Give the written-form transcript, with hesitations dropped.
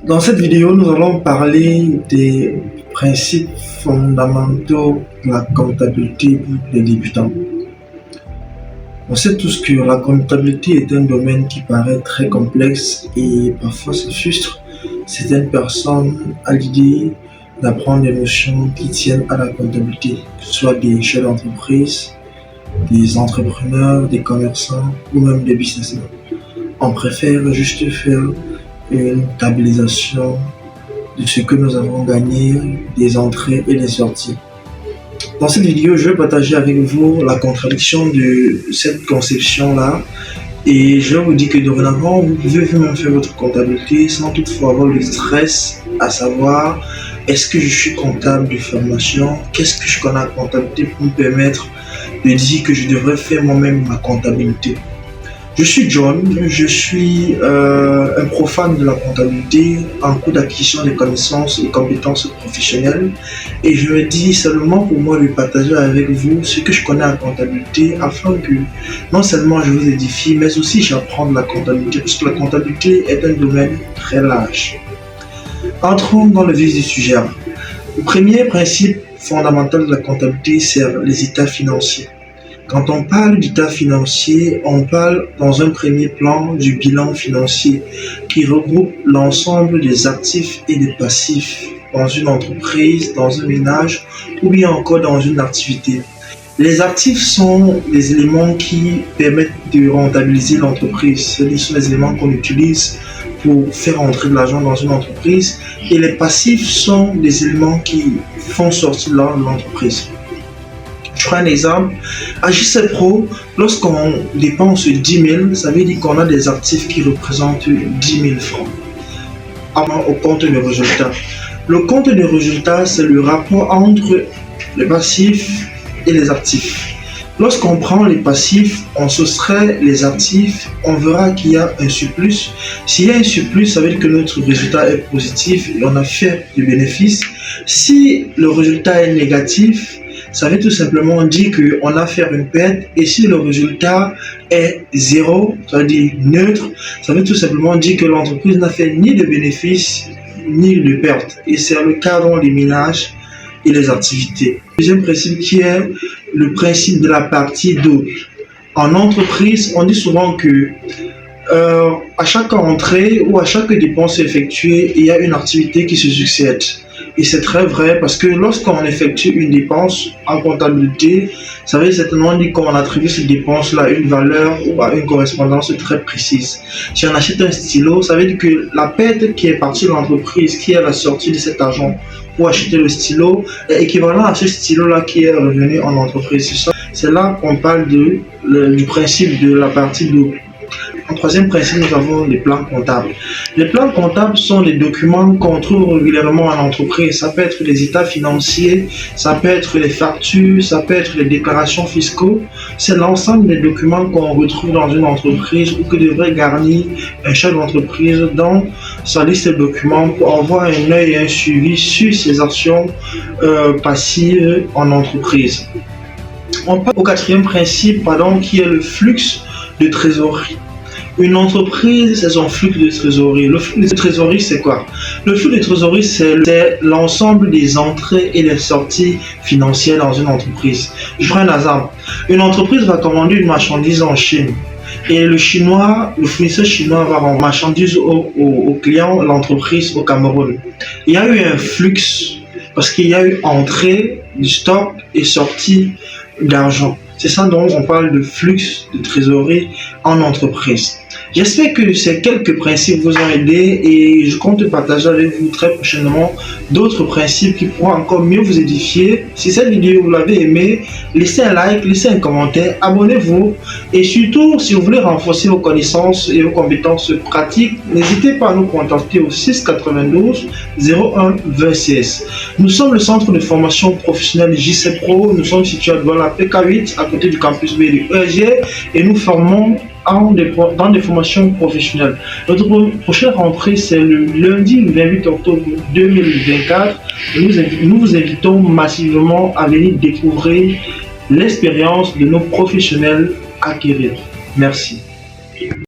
Dans cette vidéo, nous allons parler des principes fondamentaux de la comptabilité pour les débutants. On sait tous que la comptabilité est un domaine qui paraît très complexe et parfois ça frustre certaines personnes à l'idée d'apprendre des notions qui tiennent à la comptabilité, que ce soit des chefs d'entreprise, des entrepreneurs, des commerçants ou même des businessmen. On préfère juste faire une stabilisation de ce que nous avons gagné, des entrées et des sorties. Dans cette vidéo, je vais partager avec vous la contradiction de cette conception-là et je vais vous dire que dorénavant, vous pouvez vous-même faire votre comptabilité sans toutefois avoir le stress à savoir est-ce que je suis comptable de formation, qu'est-ce que je connais en comptabilité pour me permettre de dire que je devrais faire moi-même ma comptabilité. Je suis John, je suis un profane de la comptabilité en cours d'acquisition des connaissances et compétences professionnelles et je me dis seulement pour moi de partager avec vous ce que je connais en comptabilité afin que non seulement je vous édifie mais aussi j'apprends de la comptabilité parce que la comptabilité est un domaine très large. Entrons dans le vif du sujet. Le premier principe fondamental de la comptabilité, c'est les états financiers. Quand on parle d'état financier, on parle dans un premier plan du bilan financier qui regroupe l'ensemble des actifs et des passifs dans une entreprise, dans un ménage ou bien encore dans une activité. Les actifs sont des éléments qui permettent de rentabiliser l'entreprise. Ce sont des éléments qu'on utilise pour faire entrer de l'argent dans une entreprise et les passifs sont des éléments qui font sortir l'argent de l'entreprise. Je prends un exemple, à JC Pro, lorsqu'on dépense 10 000, ça veut dire qu'on a des actifs qui représentent 10 000 francs. Au compte de résultats. Le compte de résultats, c'est le rapport entre les passifs et les actifs. Lorsqu'on prend les passifs, on soustrait les actifs, on verra qu'il y a un surplus. S'il y a un surplus, ça veut dire que notre résultat est positif et on a fait du bénéfice. Si le résultat est négatif, ça veut tout simplement dire qu'on a fait une perte et si le résultat est zéro, ça veut dire neutre, ça veut tout simplement dire que l'entreprise n'a fait ni de bénéfices ni de pertes. Et c'est le cas dans les ménages et les activités. Le deuxième principe qui est le principe de la partie double. En entreprise, on dit souvent que à chaque entrée ou à chaque dépense effectuée, il y a une activité qui se succède. Et c'est très vrai parce que lorsqu'on effectue une dépense en comptabilité, ça veut certainement dire qu'on attribue cette dépense-là une valeur ou à une correspondance très précise. Si on achète un stylo, ça veut dire que la perte qui est partie de l'entreprise, qui est la sortie de cet argent pour acheter le stylo, est équivalent à ce stylo-là qui est revenu en entreprise. C'est là qu'on parle du principe de la partie double. En troisième principe, nous avons les plans comptables. Les plans comptables sont les documents qu'on trouve régulièrement en entreprise. Ça peut être les états financiers, ça peut être les factures, ça peut être les déclarations fiscaux. C'est l'ensemble des documents qu'on retrouve dans une entreprise ou que devrait garnir un chef d'entreprise dans sa liste de documents pour avoir un œil et un suivi sur ses actions passives en entreprise. On passe au quatrième principe, qui est le flux de trésorerie. Une entreprise, c'est son flux de trésorerie. Le flux de trésorerie, c'est quoi? Le flux de trésorerie, c'est l'ensemble des entrées et des sorties financières dans une entreprise. Je prends un exemple. Une entreprise va commander une marchandise en Chine. Et le fournisseur chinois va vendre marchandise au client, l'entreprise au Cameroun. Il y a eu un flux parce qu'il y a eu entrée du stock et sortie d'argent. C'est ça dont on parle de flux de trésorerie en entreprise. J'espère que ces quelques principes vous ont aidé et je compte partager avec vous très prochainement d'autres principes qui pourront encore mieux vous édifier. Si cette vidéo vous l'avez aimée, laissez un like, laissez un commentaire, abonnez-vous et surtout si vous voulez renforcer vos connaissances et vos compétences pratiques, n'hésitez pas à nous contacter au 692 01 26. Nous sommes le centre de formation professionnelle JC Pro, nous sommes situés devant la PK8 à côté du campus B du ESG et nous formons dans des formations professionnelles. Notre prochaine rentrée, c'est le lundi 28 octobre 2024. Nous vous invitons massivement à venir découvrir l'expérience de nos professionnels acquérir. Merci.